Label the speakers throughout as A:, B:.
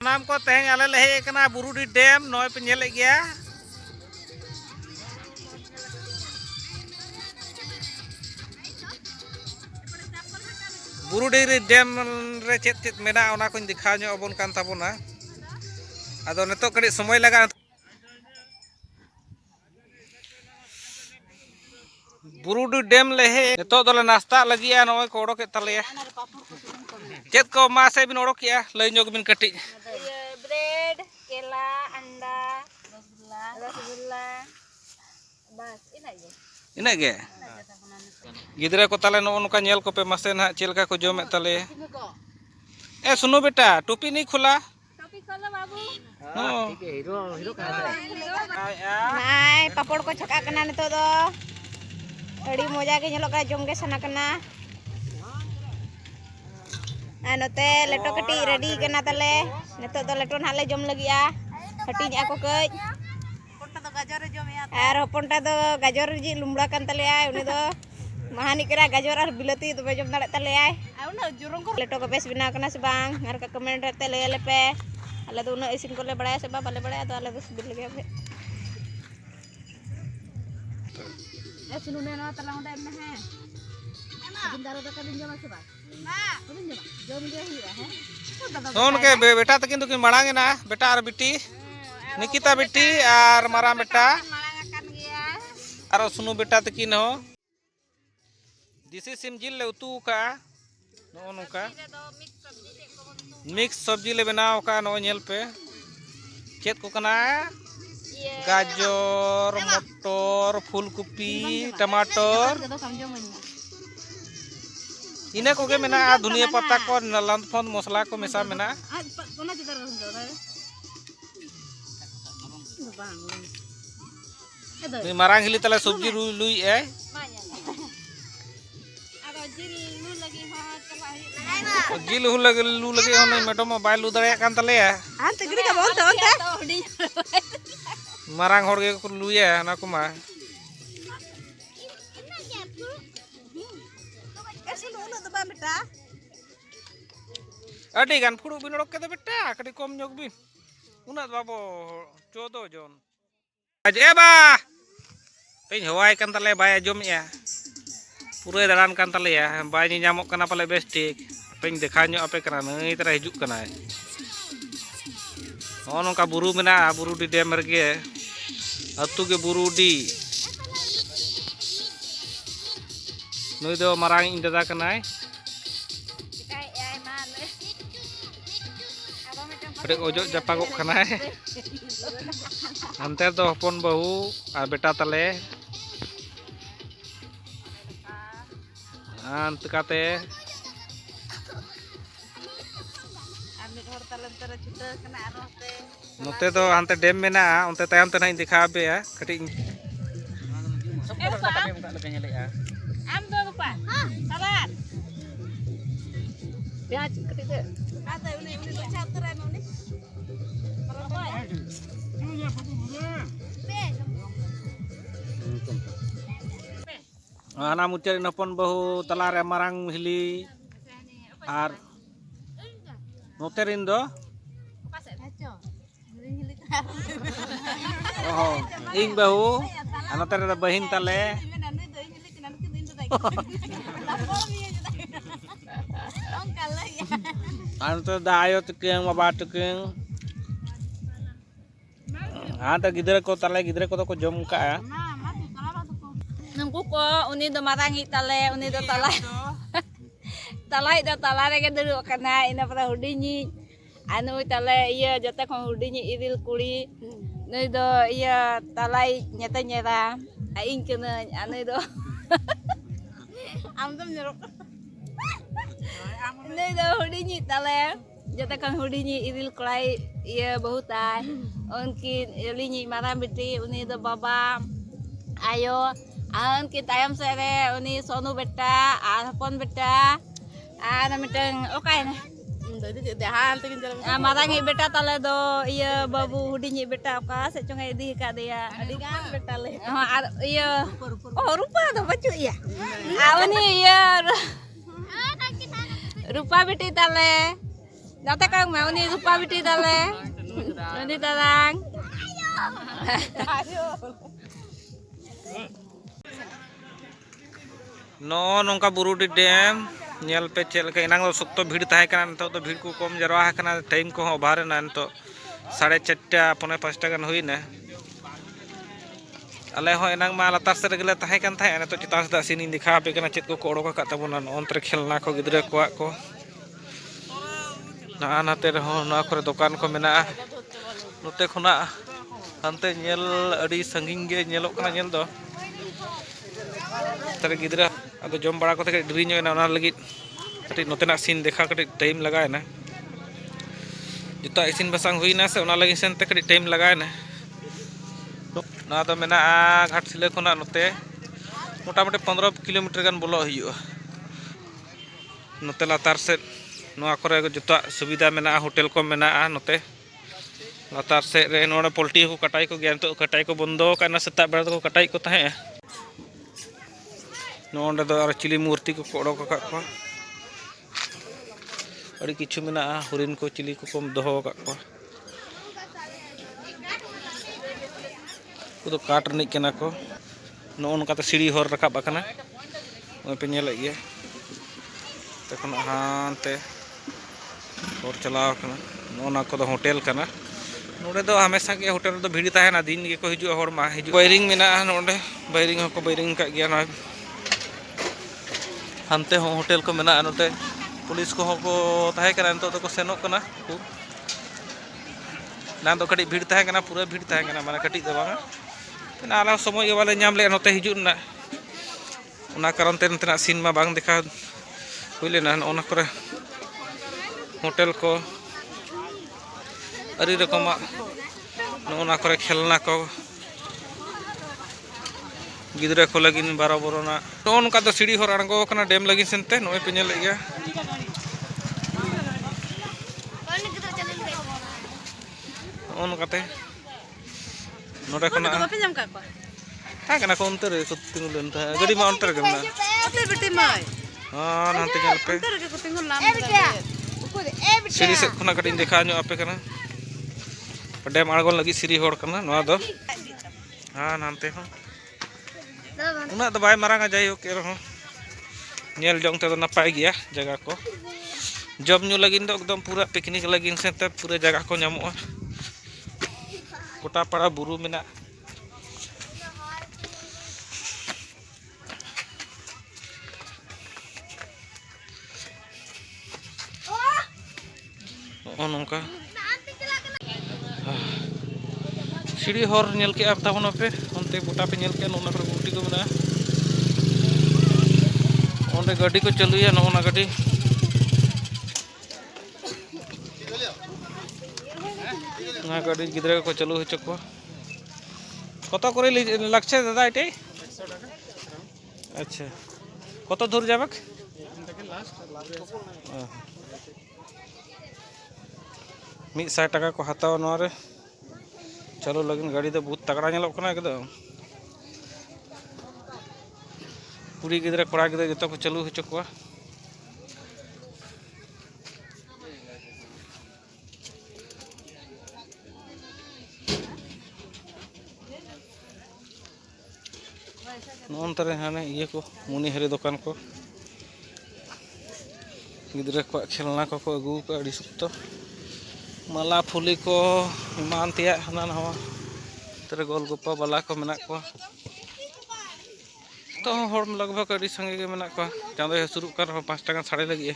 A: नाम को तेज आले ले हेज कना बुरुडी डैम नय पे नेले गया बुरुडी डैम रे चेत चेत मेना ओना कोन दिखा ᱧᱚᱜ अबोन कान ताबोना आदो नेतो कड़ी समय लगा बुरुडी डैम ले हे नेतो दोले नाश्ता लगिया नय को ओडोके तालेया चेत को मा से बिन ओडोकिया लय ᱧᱚᱜ बिन कटी
B: ब्रेड केला अंडा रसगुल्ला बस
A: इना गे गिदरा को ताले नो नका नेल को पे मासे ना चेलका को जोमे ताले ए सुनो बेटा टोपी नहीं खुला
B: टोपी खोलो बाबू
A: ठीक है हीरो कहां है
B: नाय पापड़ को छका कना नितो दो अड़ी मजा के नेलो का जोम के सना कना नोते लेटो कटी रेडी कना ताले नितो दो लेटो नाले जोम लगिया हटिन आको कज होपनटा दो गाजर जोमया आर होपनटा दो गाजर जी लुमड़ा कन ताले आय उनी दो महानी करा गाजर और बिलती तो जोम दाड़े ताले आय उना जुरंग को लेटो को बेस बिना कना से बांग आर का कमेंट रहते ले ले पे आले दो उना इसिन को ले बड़ाया से बा बाले बड़ाया तो आले दो सिबिल लगे पे ए सुनुने ना तला होंडा में है बिंदारो तो कदिन जमा से बा ना कदिन जमा जोम जे हिया है
A: सोन के बेटा तकिन तो किन मांगे ना बेटा और बेटी निकिता बेटी और मारा बेटा और सुनु बेटा तकिन हो दिसी सिम जिल ले उतू का नो नुका मिक्स सब्जी ले बनाओ का नो नेल पे चेत को कना गाजर मटर फूलकोपी टमाटर इने को गे मेना धनिया पत्ता को लंथफन मसला को मेसा मेना मारांग हिली तले सब्जी लुई ए जिल हु लगे लू लगे होने मैडम बाय लू दड़े कान तले
B: हां ते गिरी का बोलते होते
A: मारांग होड़ गे को लुया ना को मा
B: बेटा
A: अडी गान फुड़ू बिन ओडक के बेटा कडी कम ᱧᱚᱜ बिन उना बाबो 14 जन आज ए बा तेज हवाई कान तले बाय आजोमया पूरे दाड़ान कान तलेया बाय नि ᱧᱟᱢᱚᱜ kana पाले बेस ठीक पेन देखा ᱧᱚᱜ अपे kana नई तरह हिजुक kana नो नोका बुरु मेना बुरुडी डैम रगे अतु के बुरुडी नई दो मारांग इन दादा कनाय अरे ओजो जपागो कनाय अंते तो हपन बहु आ बेटा तले अंत काते नोते तो हांते डैम मेना उनते तायम ते नाई दिखा बे कटी
B: आम दो बापा सालाद प्याज कटी दे आता उनी तो छाप रे उनी
A: आना मुचर नपन बहु तलारे मारांग हिली आर नोते रिन दो ओहो इंग बहु नोते रे बहिन तले अंत दायो तकें बाबा तकें हाँ तो गिदरे को तले गिदरे को तो को जम का
B: नंगku ko uni do marangi tale uni do talai talai do talare ke dulu kana ina pada hudinyi anu tale iya jate kon hudinyi iril kuli nui do iya talai nyata nyera aing kena anu do am dum nyerok nui do hudinyi tale jate kon hudinyi iril kulai iya bahutai unkin ilinyi maram biti uni do baba ayo आन की तायम से रे उनी सोनू बेटा are हपन बेटा are मिटंग okay ना देहान तकिन चल मारांगी बेटा तले दो ये बाबू हुडिनी बेटा ओका से चंगे दी का दिया अडिगान बेटा ले हां आर ये ओ रूपा तो बच्चू या आ उनी ये रूपा बेटी तले Data kang mau ni lupa biti tale. Ini tarang.
A: No nongka Burudi Dam nyel pe chel ka inang sokto bhid tahe kana nito to bhid ko kom jarwa kana time ko over na nito 4:30 pone 5 gan huina ale ho enang ma latar se regele tahe kan tahe nito chitan sa sini dikha pe kana chet ko odok ka tabona ontre khelna ko gidre ko na nate ho na kore dokan ko mena note khona hante nyel adi sanging ge nyelok kana nyel do ᱛᱟᱨᱮ ᱜᱤᱫᱽᱨᱟᱹ ᱟᱫᱚ ᱡᱚᱢ ᱵᱟᱲᱟ ᱠᱟᱛᱮ ᱰᱮᱨᱤ ᱧᱚᱜ ᱮᱱᱟ ᱚᱱᱟ ᱞᱟᱹᱜᱤᱫ ᱠᱟᱹᱴᱤᱡ ᱱᱚᱛᱮᱱᱟᱜ ᱥᱤᱱ ᱫᱮᱠᱷᱟ ᱠᱟᱹᱴᱤᱡ ᱴᱟᱭᱤᱢ ᱞᱟᱜᱟᱣᱮᱱᱟ ᱡᱚᱛᱚ ᱤᱥᱤᱱ ᱵᱟᱥᱟᱝ ᱦᱩᱭᱱᱟ ᱥᱮ ᱚᱱᱟ ᱞᱟᱹᱜᱤᱫ ᱥᱮᱱᱛᱮ ᱠᱟᱹᱴᱤᱡ ᱴᱟᱭᱤᱢ ᱞᱟᱜᱟᱣᱮᱱᱟ ᱱᱚᱣᱟ ᱫᱚ ᱢᱮᱱᱟᱜᱼᱟ ᱜᱷᱟᱴᱥᱤᱞᱟᱹ ᱠᱷᱚᱱᱟᱜ ᱱᱚᱛᱮ ᱢᱚᱴᱟᱢᱩᱴᱤ 15 ᱠᱤᱞᱳᱢᱤᱴᱟᱨ ᱜᱟᱱ ᱵᱚᱞᱚᱜ ᱦᱩᱭᱩᱜᱼᱟ ᱱᱚᱛᱮ ᱞᱟᱛᱟᱨ ᱥᱮᱫ ᱱᱚᱣᱟ ᱠᱚᱨᱮ ᱡᱚᱛᱚᱣᱟᱜ ᱥᱩᱵᱤᱫᱷᱟ ᱢᱮᱱᱟᱜᱼᱟ ᱦᱳᱴᱮᱞ ᱠᱚ ᱢᱮᱱᱟᱜᱼᱟ ᱱᱚᱛᱮ ᱞᱟᱛᱟᱨ ᱥᱮᱫ ᱨᱮ ᱱᱚᱰᱮ ᱯᱳᱞᱴᱤ ᱦᱚᱸᱠᱚ ᱠᱟᱴᱟᱭ ᱠᱚ ᱜᱮᱭᱟ ᱱᱤᱛᱚᱜ ᱠᱟᱴᱟᱭ ᱠᱚ ᱵᱚᱱᱫᱚ ᱟᱠᱟᱱᱟ ᱥᱮᱛᱟᱜ ᱵᱮᱲᱟ ᱫᱚᱠᱚ ᱠᱟᱴᱟᱭ ᱠᱚ ᱛᱟᱦᱮᱸᱜᱼᱟ नोंडे दो और चिली मूर्ति को ओडोक अकाद को अड़ी किछु मेना हरिन को चिली को कम दोहो अकाद को तो काट रनिक केना को नो नकाते सीढ़ी हर रकाब आकना ओय पे नेल गया तखन हानते और चलाव कना नोना को दो होटल कना नोडे दो हमेशा के होटल दो भीड़ ताहेना दिन के को हिजु हर मा हिजु बायरिंग मेना नोडे बायरिंग को बायरिंग का गया ना हानते हो होटल को मेना नोते पुलिस को ताहे कना नतो को सेनो कना ना दो कटी भीड़ ताहे कना पूरा भीड़ ताहे कना माने कटी दो बांगा ना आला समय के वाले नाम ले नते हिजु ना ओना कारण ते नतना सीन मा बांग देखा हुइलेना ओना करे होटल को अरी रकमा ओना करे खेलना को गिद्रे को लगिन बराबर ना टोन का तो सीढ़ी हर अड़गो कना डेम लगिन सेनते नोय पे नेल गया ओन काते नोडे कोना
B: Apa jam ka ko?
A: ता कना को अंतर रे सत्तिंग लेन था गडी मा अंतर के ना
B: Oke beti mai.
A: हां नांते नेल पे
B: Antar ke ko tinggal lam.
A: सीढ़ी से खुना कटिन देखा नो आपे कना डेम अड़गोन लगी सीढ़ी हर कना नोआ दो हां नांते हो उना तो बाय मारांगा जाई हो के रहो नेल जोंग ते नपाय गया जगह को जब न्यू लगिन दो एकदम पूरा पिकनिक लगिन से ते पूरे जगह को नामोआ कोटा पाड़ा बुरु मेना नोंका सीढ़ी हर नेल के आप ताबन पे ओनते गोटा पे नेल के नोना पर गुटी को मेना ओंडे गाड़ी को चलुया नोना गाड़ी ना गाड़ी गिद्रे को चलू हो चको कत करे लागছে दादा एटे 100 টাকা अच्छा कत दूर जाबक लास्ट 100 টাকা को हताव नोरे चलो लगिन गाड़ी तो बहुत तगड़ा नेलोक कना एकदम पूरी गिद्रे कोड़ा गिद्रे जतो को चलू हो चको नोंतरे हाने ये को मुनि हरे दुकान को गिद्रे को खेलना को अगू को अड़ी सुक्तो माला फुली को मान तिया हना नवा तेरे गोलगप्पा बाला को मेना को तो हर लगभग अड़ी संगे के मेना को चांदो हसुरु कर 5 टाका साड़े लगी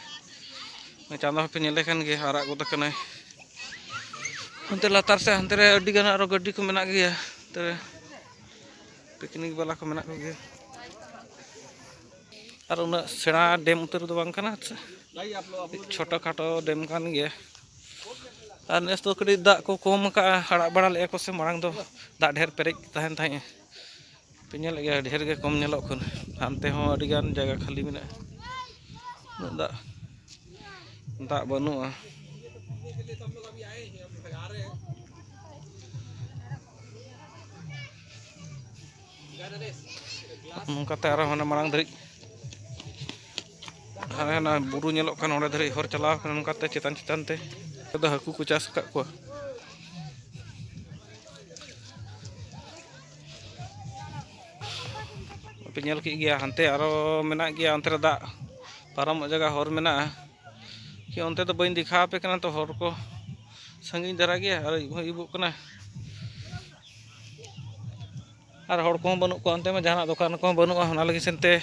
A: चांदो पे नेले खान गे आरा को तकने हंते लातार से हंते रे अड़ी गाना रो गड्डी को मेना गया तेरे पिकनिक वाला को मेना को गे और उना सेड़ा डेम उतर दो बांग कना छोटा खाटो डेम कान गया और नेस तो कड़ी दा को कम का हड़ा बड़ा ले को से मांग दो दा ढेर पेरेज तहन थाए पिनेल गया ढेर के कम नेलो खन हानते हो अड़ी गान जगह खाली मेना दा दा बनुआ नोंकाते आरो हने मांग धरि hana buru nyelok kan onde dari hor chalaw kan nongkate cetan-cetan te. Ada haku ku cas kak ko. Tapi nyel ki gya hante aro menak gya onte dak param jaga hor menak. Ki onte to bain dikha pe kana to hor ko sangin dara gya ar ibu kana. Ar hor ko banuk ko onte ma jahana dokan ko banuk ona lagi sente